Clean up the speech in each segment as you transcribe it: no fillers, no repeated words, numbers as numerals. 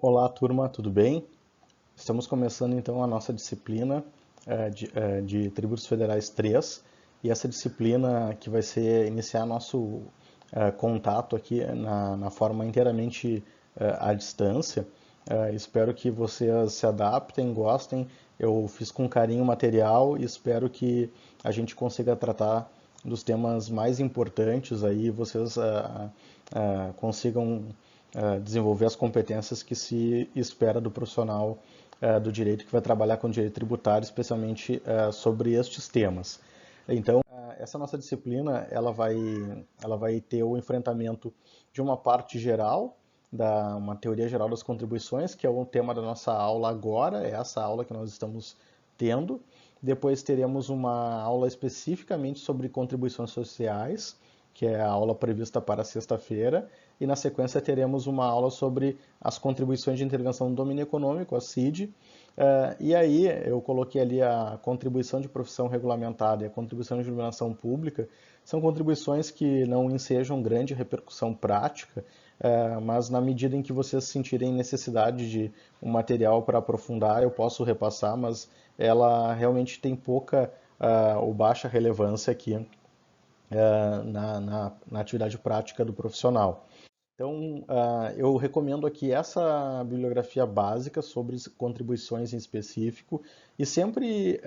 Olá, turma, tudo bem? Estamos começando então a nossa disciplina de Tributos Federais 3 e essa disciplina que vai ser iniciar nosso contato aqui na forma inteiramente à distância. Espero que vocês se adaptem, gostem. Eu fiz com carinho o material e espero que a gente consiga tratar dos temas mais importantes aí, vocês consigam desenvolver as competências que se espera do profissional do direito que vai trabalhar com direito tributário, especialmente sobre estes temas. Então, essa nossa disciplina ela vai ter o enfrentamento de uma parte geral, uma teoria geral das contribuições, que é o tema da nossa aula agora, é essa aula que nós estamos tendo. Depois teremos uma aula especificamente sobre contribuições sociais, que é a aula prevista para sexta-feira, e na sequência teremos uma aula sobre as contribuições de intervenção no domínio econômico, a CID, e aí eu coloquei ali a contribuição de profissão regulamentada e a contribuição de iluminação pública, são contribuições que não ensejam grande repercussão prática, mas na medida em que vocês sentirem necessidade de um material para aprofundar, eu posso repassar, mas ela realmente tem pouca ou baixa relevância aqui na atividade prática do profissional. Então, eu recomendo aqui essa bibliografia básica sobre contribuições em específico e sempre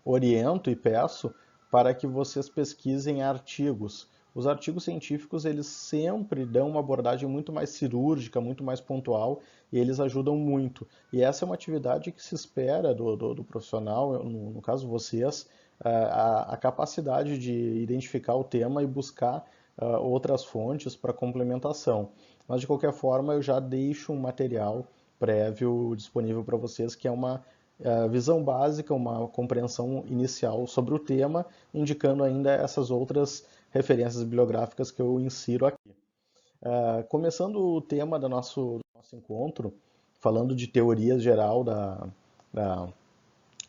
oriento e peço para que vocês pesquisem artigos. Os artigos científicos, eles sempre dão uma abordagem muito mais cirúrgica, muito mais pontual e eles ajudam muito. E essa é uma atividade que se espera do profissional, no caso vocês, a capacidade de identificar o tema e buscar outras fontes para complementação. Mas de qualquer forma, eu já deixo um material prévio disponível para vocês, que é uma visão básica, uma compreensão inicial sobre o tema, indicando ainda essas outras referências bibliográficas que eu insiro aqui. Começando o tema do nosso encontro, falando de teoria geral da,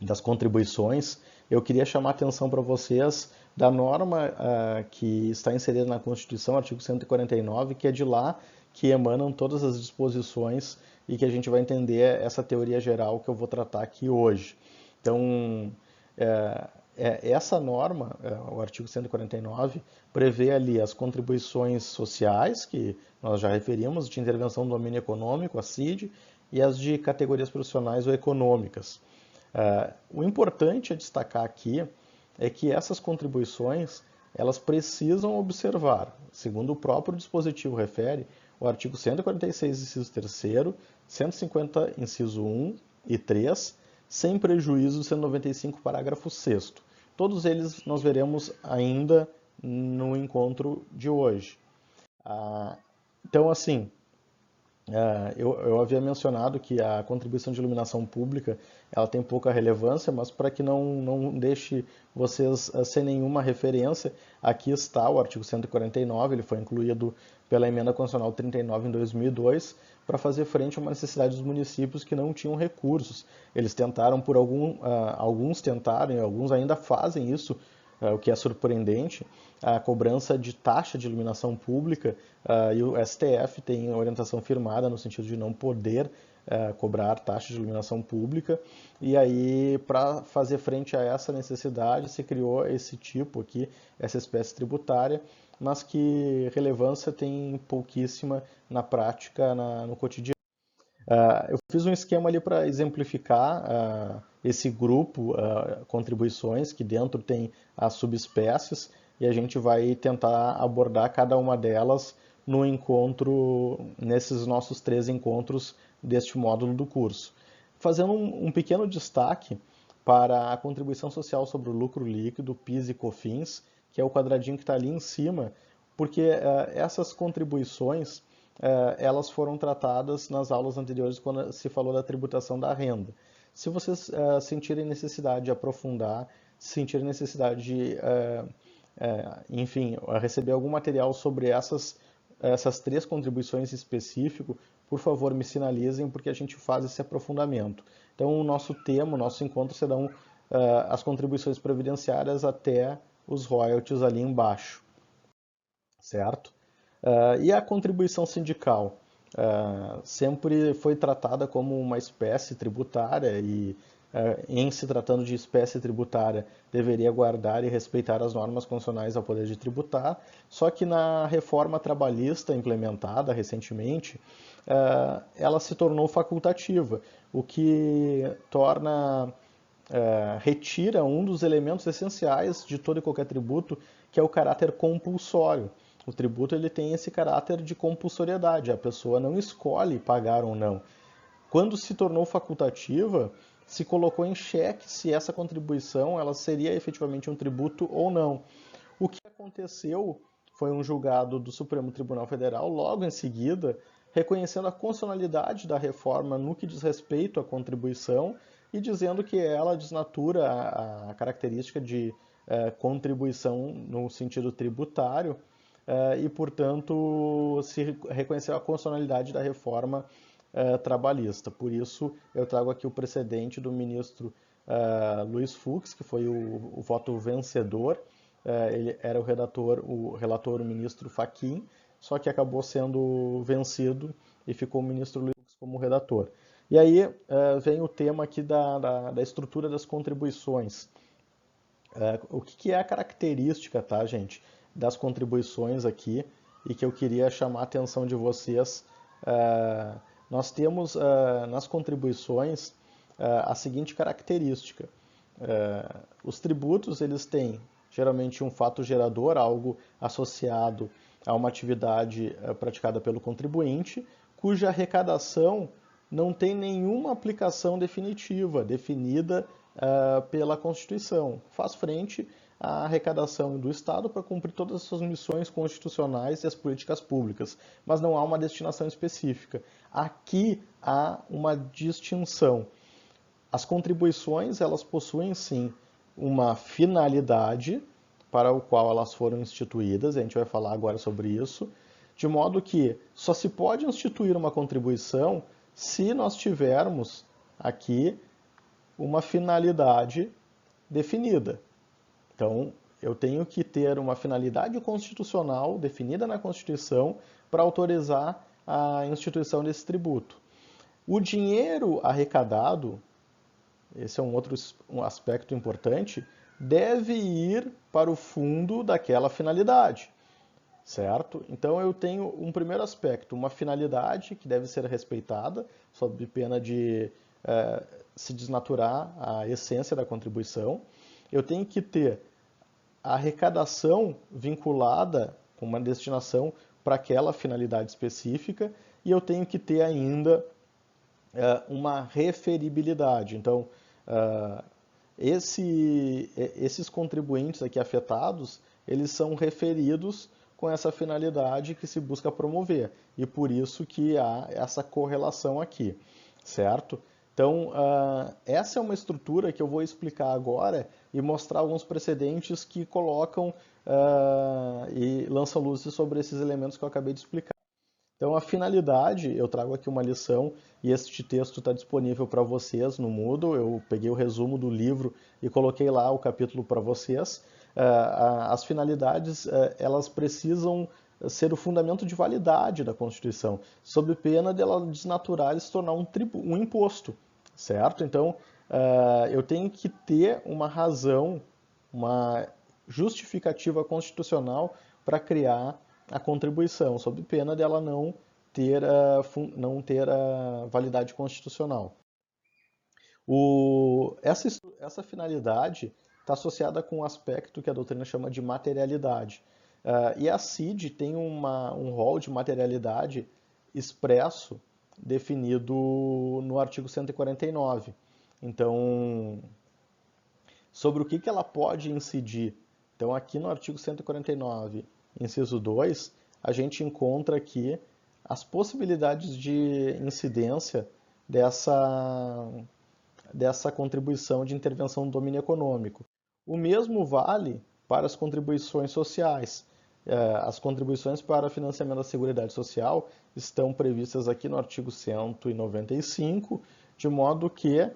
das contribuições, eu queria chamar a atenção para vocês da norma que está inserida na Constituição, artigo 149, que é de lá que emanam todas as disposições e que a gente vai entender essa teoria geral que eu vou tratar aqui hoje. Então, essa norma, o artigo 149, prevê ali as contribuições sociais, que nós já referimos, de intervenção no domínio econômico, a CID, e as de categorias profissionais ou econômicas. O importante a destacar aqui é que essas contribuições elas precisam observar, segundo o próprio dispositivo refere, o artigo 146, inciso 3º, 150, inciso 1 e 3, sem prejuízo do 195, parágrafo 6º. Todos eles nós veremos ainda no encontro de hoje. Então, assim, eu havia mencionado que a contribuição de iluminação pública ela tem pouca relevância, mas para que não deixe vocês sem nenhuma referência, aqui está o artigo 149, ele foi incluído pela Emenda Constitucional 39 em 2002, para fazer frente a uma necessidade dos municípios que não tinham recursos. Eles tentaram, alguns tentaram e alguns ainda fazem isso, o que é surpreendente, a cobrança de taxa de iluminação pública, e o STF tem orientação firmada no sentido de não poder cobrar taxa de iluminação pública, e aí para fazer frente a essa necessidade se criou esse tipo aqui, essa espécie tributária, mas que relevância tem pouquíssima na prática, no cotidiano. Eu fiz um esquema ali para exemplificar esse grupo, contribuições, que dentro tem as subespécies, e a gente vai tentar abordar cada uma delas no encontro, nesses nossos 3 encontros deste módulo do curso. Fazendo um pequeno destaque para a contribuição social sobre o lucro líquido, PIS e COFINS, que é o quadradinho que está ali em cima, porque essas contribuições elas foram tratadas nas aulas anteriores quando se falou da tributação da renda. Se vocês sentirem necessidade de aprofundar, sentirem necessidade de, enfim, receber algum material sobre essas 3 contribuições em específico, por favor me sinalizem porque a gente faz esse aprofundamento. Então o nosso tema, o nosso encontro serão as contribuições previdenciárias até os royalties ali embaixo, certo? E a contribuição sindical? sempre foi tratada como uma espécie tributária e, em se tratando de espécie tributária, deveria guardar e respeitar as normas constitucionais ao poder de tributar. Só que na reforma trabalhista implementada recentemente, ela se tornou facultativa, o que retira um dos elementos essenciais de todo e qualquer tributo, que é o caráter compulsório. O tributo ele tem esse caráter de compulsoriedade, a pessoa não escolhe pagar ou não. Quando se tornou facultativa, se colocou em xeque se essa contribuição ela seria efetivamente um tributo ou não. O que aconteceu foi um julgado do Supremo Tribunal Federal, logo em seguida, reconhecendo a constitucionalidade da reforma no que diz respeito à contribuição e dizendo que ela desnatura a característica de contribuição no sentido tributário e, portanto, se reconheceu a constitucionalidade da reforma trabalhista. Por isso, eu trago aqui o precedente do ministro Luiz Fux, que foi o voto vencedor. Ele era o relator, o ministro Fachin, só que acabou sendo vencido e ficou o ministro Luiz Fux como redator. E aí vem o tema aqui da estrutura das contribuições. O que é a característica, tá, gente, das contribuições aqui e que eu queria chamar a atenção de vocês. Nós temos nas contribuições a seguinte característica. Os tributos, eles têm geralmente um fato gerador, algo associado a uma atividade praticada pelo contribuinte, cuja arrecadação não tem nenhuma aplicação definitiva, definida pela Constituição. Faz frente à arrecadação do Estado para cumprir todas as suas missões constitucionais e as políticas públicas, mas não há uma destinação específica. Aqui há uma distinção. As contribuições, elas possuem sim uma finalidade para o qual elas foram instituídas, a gente vai falar agora sobre isso, de modo que só se pode instituir uma contribuição se nós tivermos aqui uma finalidade definida. Então, eu tenho que ter uma finalidade constitucional definida na Constituição para autorizar a instituição desse tributo. O dinheiro arrecadado, esse é um aspecto importante, deve ir para o fundo daquela finalidade, certo? Então eu tenho um primeiro aspecto, uma finalidade que deve ser respeitada, sob pena de se desnaturar a essência da contribuição. Eu tenho que ter a arrecadação vinculada com uma destinação para aquela finalidade específica e eu tenho que ter ainda uma referibilidade. Então, esses contribuintes aqui afetados, eles são referidos com essa finalidade que se busca promover. E por isso que há essa correlação aqui, certo? Então, essa é uma estrutura que eu vou explicar agora e mostrar alguns precedentes que colocam e lançam luzes sobre esses elementos que eu acabei de explicar. Então, a finalidade, eu trago aqui uma lição e este texto está disponível para vocês no Moodle. Eu peguei o resumo do livro e coloquei lá o capítulo para vocês. As finalidades, elas precisam ser o fundamento de validade da Constituição, sob pena de ela desnaturar e se tornar um imposto, certo? Então, eu tenho que ter uma razão, uma justificativa constitucional para criar a contribuição, sob pena dela não ter a validade constitucional. Essa finalidade está associada com um aspecto que a doutrina chama de materialidade. E a CID tem um rol de materialidade expresso, definido no artigo 149. Então, sobre o que ela pode incidir? Então, aqui no artigo 149, inciso 2, a gente encontra aqui as possibilidades de incidência dessa contribuição de intervenção do domínio econômico. O mesmo vale para as contribuições sociais. As contribuições para financiamento da Seguridade Social estão previstas aqui no artigo 195, de modo que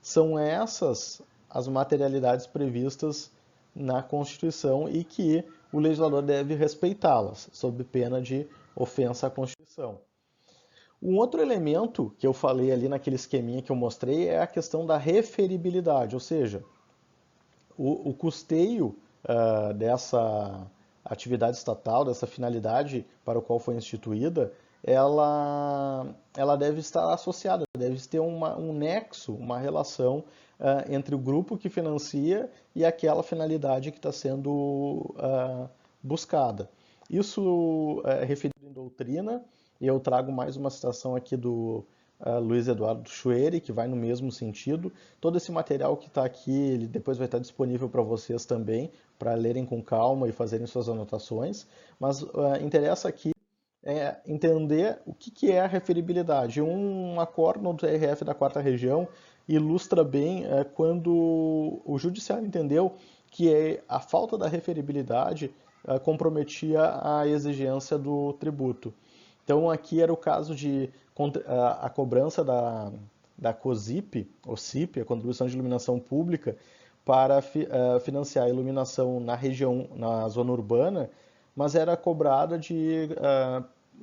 são essas as materialidades previstas na Constituição e que o legislador deve respeitá-las, sob pena de ofensa à Constituição. Um outro elemento que eu falei ali naquele esqueminha que eu mostrei é a questão da referibilidade, ou seja, o custeio dessa atividade estatal, dessa finalidade para o qual foi instituída, ela deve estar associada, deve ter um nexo, uma relação entre o grupo que financia e aquela finalidade que está sendo buscada. Isso é referido em doutrina, e eu trago mais uma citação aqui do Luiz Eduardo Schueri, que vai no mesmo sentido. Todo esse material que está aqui, ele depois vai estar disponível para vocês também, para lerem com calma e fazerem suas anotações. Mas interessa aqui entender o que é a referibilidade. Um acórdão do TRF da quarta região ilustra bem quando o judiciário entendeu que a falta da referibilidade comprometia a exigência do tributo. Então aqui era o caso de a cobrança da COSIP, ou CIP, a Contribuição de Iluminação Pública, para financiar a iluminação na região, na zona urbana, mas era cobrada de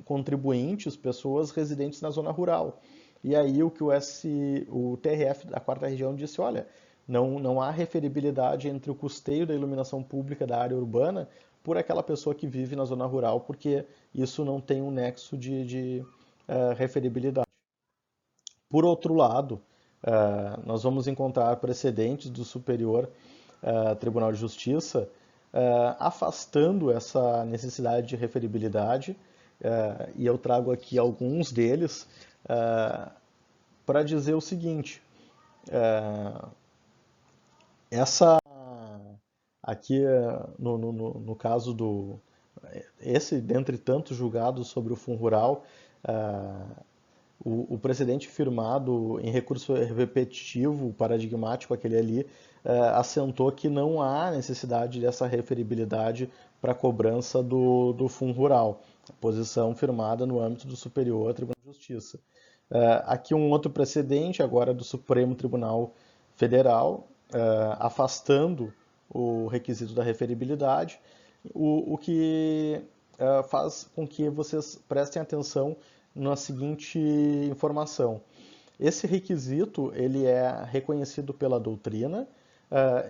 contribuintes, pessoas residentes na zona rural. E aí o que o TRF da quarta região disse, olha, não há referibilidade entre o custeio da iluminação pública da área urbana por aquela pessoa que vive na zona rural, porque isso não tem um nexo de referibilidade. Por outro lado, nós vamos encontrar precedentes do Superior Tribunal de Justiça afastando essa necessidade de referibilidade, e eu trago aqui alguns deles para dizer o seguinte: essa aqui no caso esse dentre tantos julgados sobre o Fundo Rural, o precedente firmado em recurso repetitivo, paradigmático, aquele ali, assentou que não há necessidade dessa referibilidade para a cobrança do Fundo Rural, posição firmada no âmbito do Superior Tribunal de Justiça. Aqui um outro precedente, agora do Supremo Tribunal Federal, afastando o requisito da referibilidade, o que faz com que vocês prestem atenção na seguinte informação. Esse requisito ele é reconhecido pela doutrina.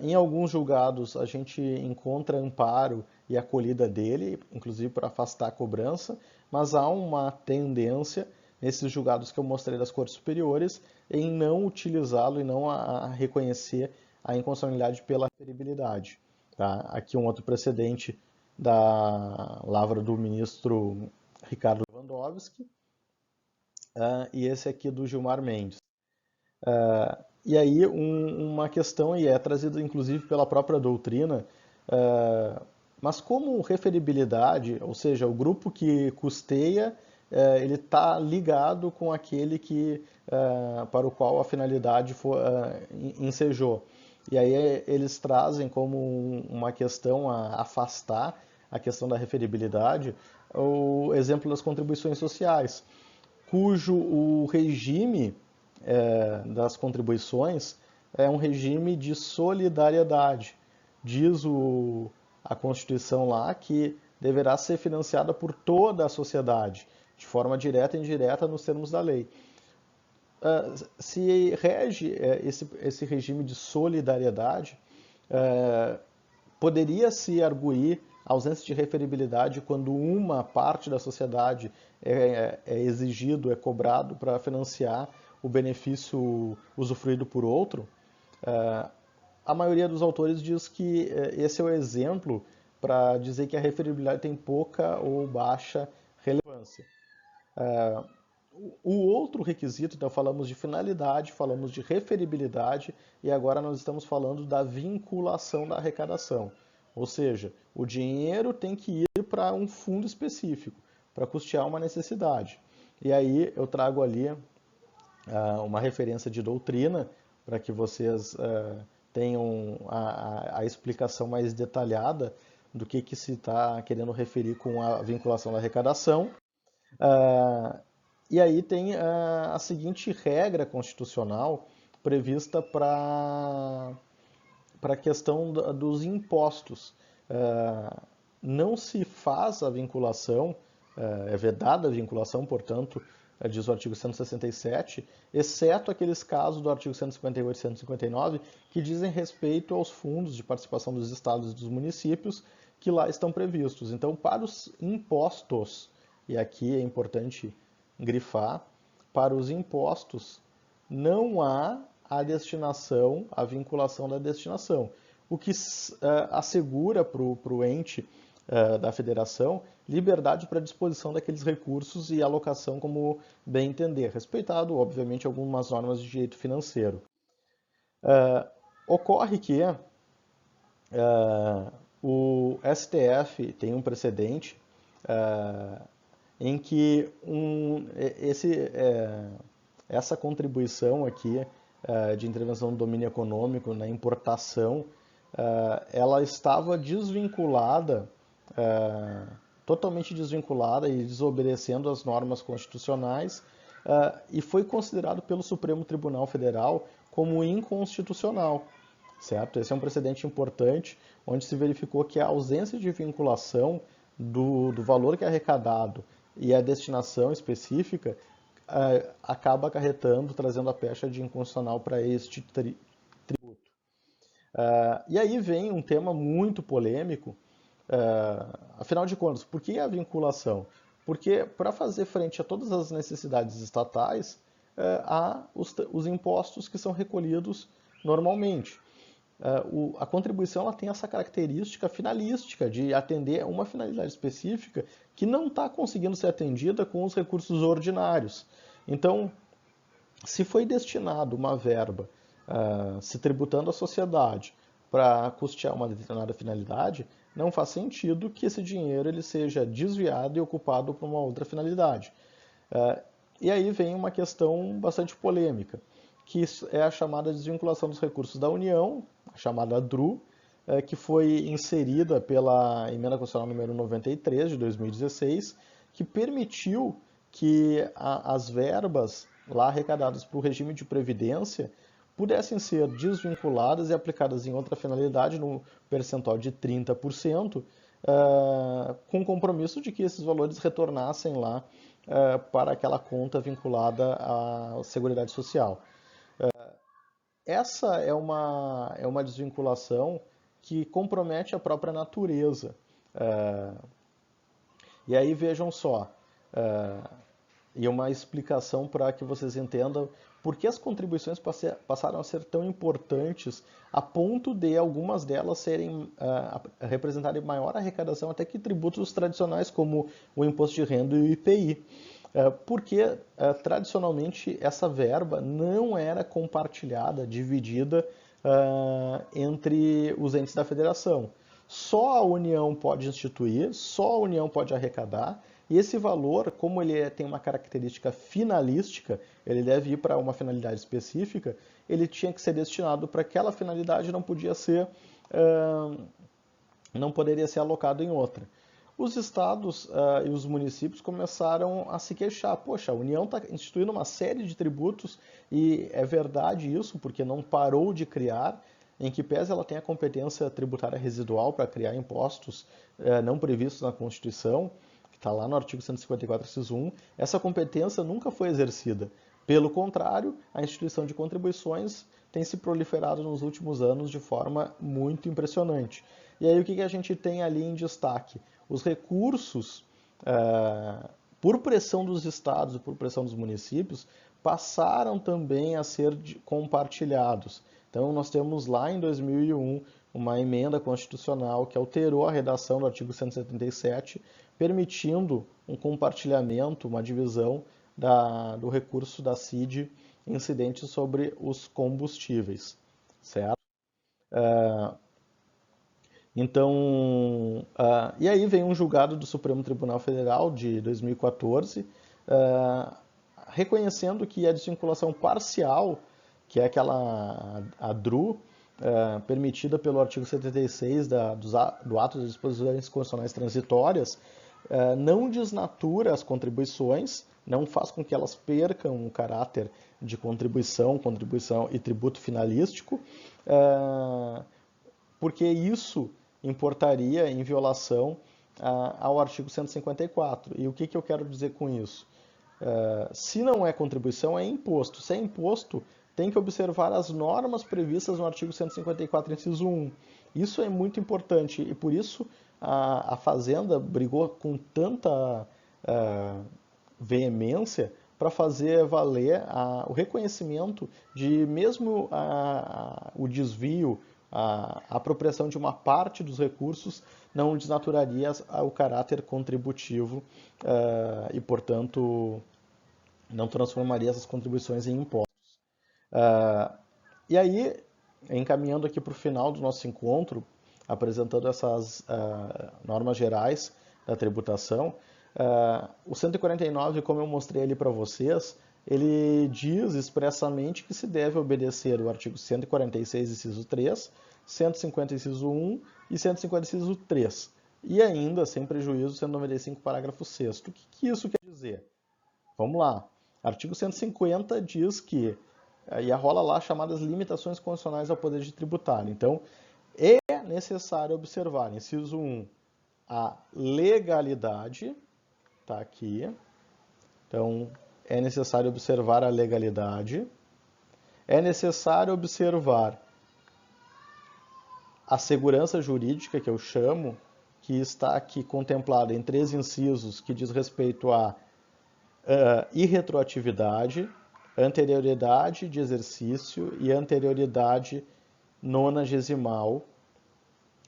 Em alguns julgados a gente encontra amparo e acolhida dele, inclusive para afastar a cobrança, mas há uma tendência nesses julgados que eu mostrei das Cortes Superiores em não utilizá-lo e não a reconhecer a inconstitucionalidade pela referibilidade. Tá? Aqui um outro precedente da lavra do ministro Ricardo Lewandowski, e esse aqui do Gilmar Mendes. E aí uma questão, e é trazida inclusive pela própria doutrina, mas como referibilidade, ou seja, o grupo que custeia, ele está ligado com aquele para o qual a finalidade ensejou. E aí eles trazem como uma questão a afastar a questão da referibilidade, o exemplo das contribuições sociais, cujo o regime das contribuições é um regime de solidariedade. Diz a Constituição lá que deverá ser financiada por toda a sociedade, de forma direta e indireta nos termos da lei. Se rege esse regime de solidariedade, poderia-se arguir a ausência de referibilidade quando uma parte da sociedade é exigido, é cobrado para financiar o benefício usufruído por outro. A maioria dos autores diz que esse é o exemplo para dizer que a referibilidade tem pouca ou baixa relevância. O outro requisito, então falamos de finalidade, falamos de referibilidade e agora nós estamos falando da vinculação da arrecadação. Ou seja, o dinheiro tem que ir para um fundo específico, para custear uma necessidade. E aí eu trago ali uma referência de doutrina para que vocês tenham a explicação mais detalhada do que se está querendo referir com a vinculação da arrecadação. E aí tem a seguinte regra constitucional prevista para a questão dos impostos. Não se faz a vinculação, é vedada a vinculação, portanto, diz o artigo 167, exceto aqueles casos do artigo 158 e 159 que dizem respeito aos fundos de participação dos estados e dos municípios que lá estão previstos. Então, para os impostos, e aqui é importante grifar, para os impostos não há a destinação, a vinculação da destinação, o que assegura para o ente da federação liberdade para disposição daqueles recursos e alocação como bem entender, respeitado, obviamente, algumas normas de direito financeiro. Ocorre que o STF tem um precedente em que essa contribuição aqui de intervenção do domínio econômico na importação, ela estava desvinculada, totalmente desvinculada e desobedecendo às normas constitucionais, e foi considerado pelo Supremo Tribunal Federal como inconstitucional, certo? Esse é um precedente importante, onde se verificou que a ausência de vinculação do valor que é arrecadado e a destinação específica acaba acarretando, trazendo a pecha de inconstitucional para este tributo. E aí vem um tema muito polêmico, afinal de contas, por que a vinculação? Porque para fazer frente a todas as necessidades estatais, há os impostos que são recolhidos normalmente. A contribuição ela tem essa característica finalística de atender a uma finalidade específica que não está conseguindo ser atendida com os recursos ordinários. Então, se foi destinado uma verba se tributando à sociedade para custear uma determinada finalidade, não faz sentido que esse dinheiro ele seja desviado e ocupado para uma outra finalidade. E aí vem uma questão bastante polêmica, que é a chamada desvinculação dos recursos da União, a chamada DRU, que foi inserida pela Emenda Constitucional número 93 de 2016, que permitiu que as verbas lá arrecadadas para o regime de previdência pudessem ser desvinculadas e aplicadas em outra finalidade no percentual de 30%, com o compromisso de que esses valores retornassem lá para aquela conta vinculada à Seguridade Social. Essa é uma desvinculação que compromete a própria natureza. E aí vejam só, e uma explicação para que vocês entendam por que as contribuições passaram a ser tão importantes a ponto de algumas delas representarem maior arrecadação até que tributos tradicionais como o imposto de renda e o IPI. Porque tradicionalmente essa verba não era compartilhada, dividida entre os entes da federação. Só a União pode instituir, só a União pode arrecadar, e esse valor, como ele tem uma característica finalística, ele deve ir para uma finalidade específica, ele tinha que ser destinado para aquela finalidade, não poderia ser alocado em outra. Os estados e os municípios começaram a se queixar. Poxa, a União está instituindo uma série de tributos e é verdade isso, porque não parou de criar, em que pese ela tem a competência tributária residual para criar impostos não previstos na Constituição, que está lá no artigo 154, inciso 1, essa competência nunca foi exercida. Pelo contrário, a instituição de contribuições tem se proliferado nos últimos anos de forma muito impressionante. E aí o que a gente tem ali em destaque? Os recursos, por pressão dos estados e por pressão dos municípios, passaram também a ser compartilhados. Então, nós temos lá em 2001 uma emenda constitucional que alterou a redação do artigo 177, permitindo um compartilhamento, uma divisão do recurso da CID incidente sobre os combustíveis, certo? Então, e aí vem um julgado do Supremo Tribunal Federal de 2014, reconhecendo que a desvinculação parcial, que é a DRU, permitida pelo artigo 76 do Ato de Disposições Constitucionais Transitórias, não desnatura as contribuições, não faz com que elas percam o caráter de contribuição e tributo finalístico, porque isso importaria em violação ao artigo 154. E o que eu quero dizer com isso? Se não é contribuição, é imposto. Se é imposto, tem que observar as normas previstas no artigo 154, inciso 1. Isso é muito importante e por isso a Fazenda brigou com tanta veemência para fazer valer o reconhecimento de mesmo o desvio, a apropriação de uma parte dos recursos não desnaturaria o caráter contributivo e, portanto, não transformaria essas contribuições em impostos. E aí, encaminhando aqui para o final do nosso encontro, apresentando essas normas gerais da tributação, o 149, como eu mostrei ali para vocês, ele diz expressamente que se deve obedecer o artigo 146, inciso 3, 150, inciso 1 e 150, inciso 3. E ainda, sem prejuízo, 195, parágrafo 6º. O que isso quer dizer? Vamos lá. Artigo 150 diz que, e rola lá chamadas limitações constitucionais ao poder de tributar. Então, é necessário observar, inciso 1, a legalidade, está aqui. Então, é necessário observar a legalidade. É necessário observar a segurança jurídica, que eu chamo, que está aqui contemplada em 3 incisos, que diz respeito a irretroatividade, anterioridade de exercício e anterioridade nonagesimal,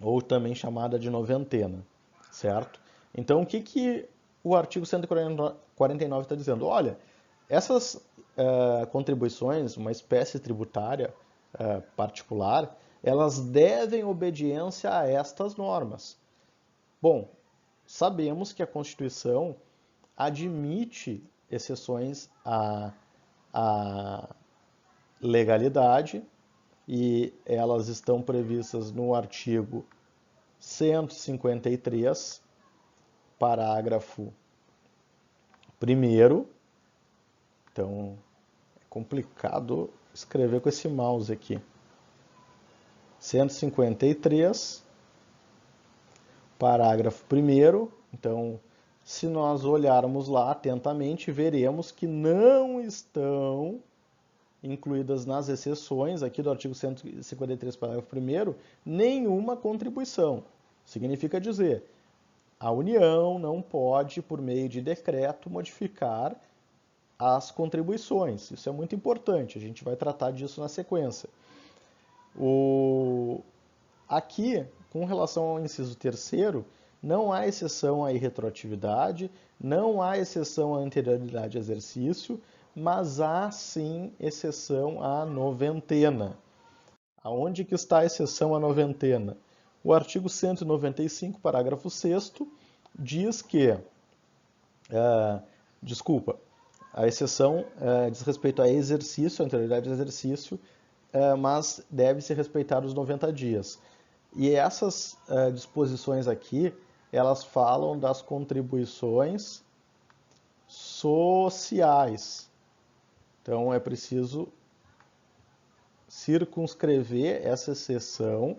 ou também chamada de noventena, certo? Então, o que o artigo 149 está dizendo? Olha, essas contribuições, uma espécie tributária particular, elas devem obediência a estas normas. Bom, sabemos que a Constituição admite exceções à legalidade e elas estão previstas no artigo 153, parágrafo 1º. Então, é complicado escrever com esse mouse aqui. 153, parágrafo 1º. Então, se nós olharmos lá atentamente, veremos que não estão incluídas nas exceções, aqui do artigo 153, parágrafo 1º, nenhuma contribuição. Significa dizer, a União não pode, por meio de decreto, modificar as contribuições. Isso é muito importante, a gente vai tratar disso na sequência. Aqui, com relação ao inciso 3º, não há exceção à irretroatividade, não há exceção à anterioridade de exercício, mas há sim exceção à noventena. Aonde que está a exceção à noventena? O artigo 195, parágrafo 6º, diz que, a exceção diz respeito a exercício, a anterioridade de exercício, mas deve-se respeitar os 90 dias. E essas disposições aqui, elas falam das contribuições sociais. Então, é preciso circunscrever essa exceção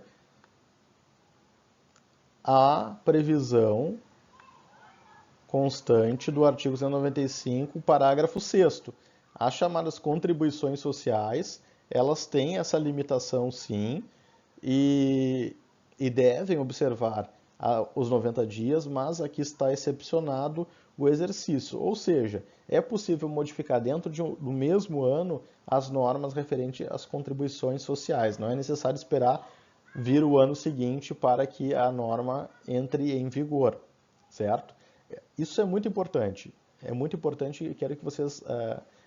à previsão constante do artigo 195, parágrafo 6º. As chamadas contribuições sociais, elas têm essa limitação sim, e devem observar os 90 dias, mas aqui está excepcionado o exercício. Ou seja, é possível modificar dentro do mesmo ano as normas referentes às contribuições sociais. Não é necessário esperar vir o ano seguinte para que a norma entre em vigor, certo? Isso é muito importante. É muito importante e quero que vocês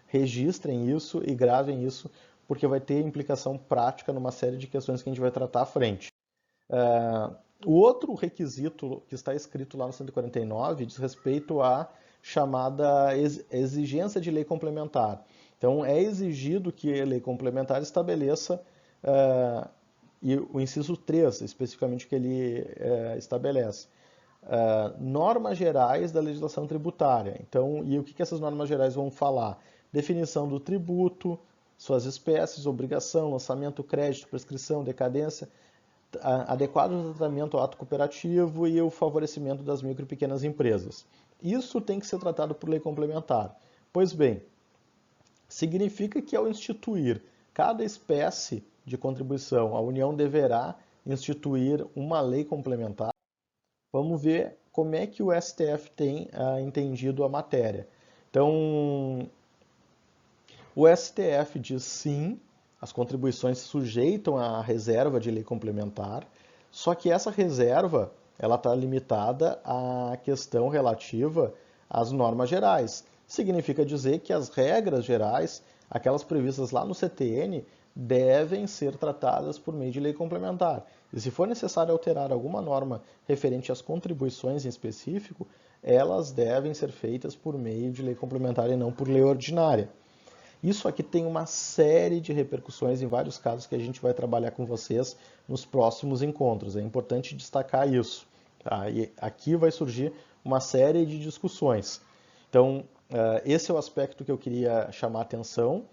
registrem isso e gravem isso, porque vai ter implicação prática numa série de questões que a gente vai tratar à frente. O outro requisito que está escrito lá no 149 diz respeito à chamada exigência de lei complementar. Então, é exigido que a lei complementar estabeleça, e o inciso 3, especificamente, que ele estabelece, normas gerais da legislação tributária. Então, e o que essas normas gerais vão falar? Definição do tributo, suas espécies, obrigação, lançamento, crédito, prescrição, decadência, adequado tratamento ao ato cooperativo e o favorecimento das micro e pequenas empresas. Isso tem que ser tratado por lei complementar. Pois bem, significa que ao instituir cada espécie de contribuição, a União deverá instituir uma lei complementar? Vamos ver como é que o STF tem entendido a matéria. Então, o STF diz sim, as contribuições se sujeitam à reserva de lei complementar, só que essa reserva ela está limitada à questão relativa às normas gerais. Significa dizer que as regras gerais, aquelas previstas lá no CTN, devem ser tratadas por meio de lei complementar. E se for necessário alterar alguma norma referente às contribuições em específico, elas devem ser feitas por meio de lei complementar e não por lei ordinária. Isso aqui tem uma série de repercussões em vários casos que a gente vai trabalhar com vocês nos próximos encontros. É importante destacar isso. Tá? E aqui vai surgir uma série de discussões. Então, esse é o aspecto que eu queria chamar a atenção.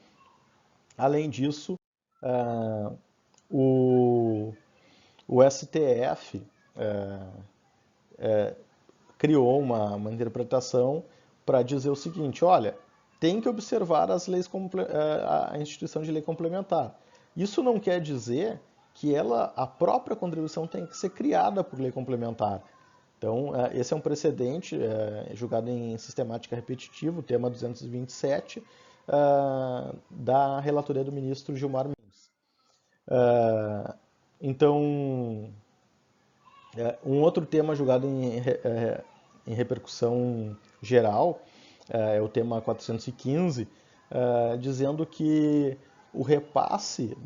Além disso, o STF criou uma interpretação para dizer o seguinte: olha, tem que observar as leis, a instituição de lei complementar. Isso não quer dizer que a própria contribuição tem que ser criada por lei complementar. Então, esse é um precedente julgado em sistemática repetitiva, o tema 227, da relatoria do ministro Gilmar Mendes. Então, um outro tema julgado em repercussão geral é o tema 415, dizendo que o repasse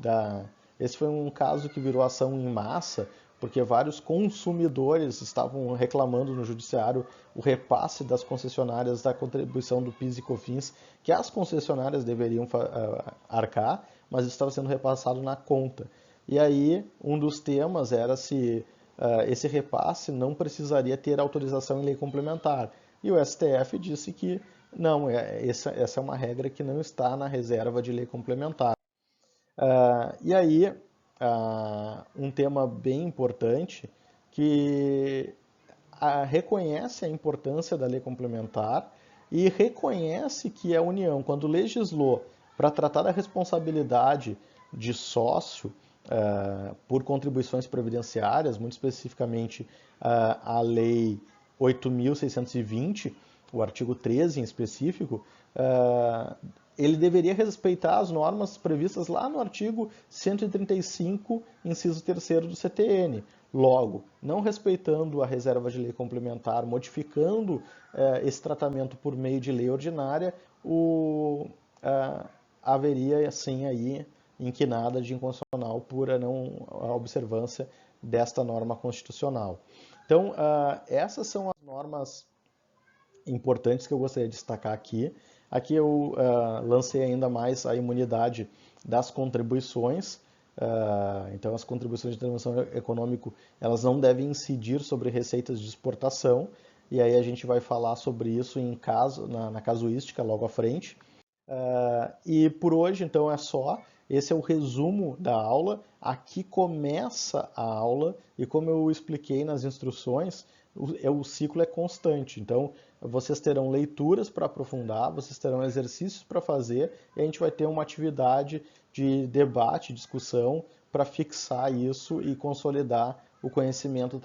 esse foi um caso que virou ação em massa, porque vários consumidores estavam reclamando no judiciário o repasse das concessionárias da contribuição do PIS e COFINS, que as concessionárias deveriam arcar, mas estava sendo repassado na conta. E aí, um dos temas era se esse repasse não precisaria ter autorização em lei complementar. E o STF disse que não, essa é uma regra que não está na reserva de lei complementar. E aí, um tema bem importante que reconhece a importância da lei complementar e reconhece que a União, quando legislou para tratar da responsabilidade de sócio por contribuições previdenciárias, muito especificamente a Lei 8.620, o artigo 13 em específico, ele deveria respeitar as normas previstas lá no artigo 135, inciso 3º do CTN. Logo, não respeitando a reserva de lei complementar, modificando esse tratamento por meio de lei ordinária, haveria, assim, aí, inquinada de inconstitucional por a observância desta norma constitucional. Então, essas são as normas importantes que eu gostaria de destacar aqui. Aqui eu lancei ainda mais a imunidade das contribuições. Então, as contribuições de intervenção econômica, elas não devem incidir sobre receitas de exportação. E aí a gente vai falar sobre isso na casuística logo à frente. E por hoje, então, é só. Esse é o resumo da aula. Aqui começa a aula e, como eu expliquei nas instruções, o ciclo é constante. Então, vocês terão leituras para aprofundar, vocês terão exercícios para fazer e a gente vai ter uma atividade de debate, discussão para fixar isso e consolidar o conhecimento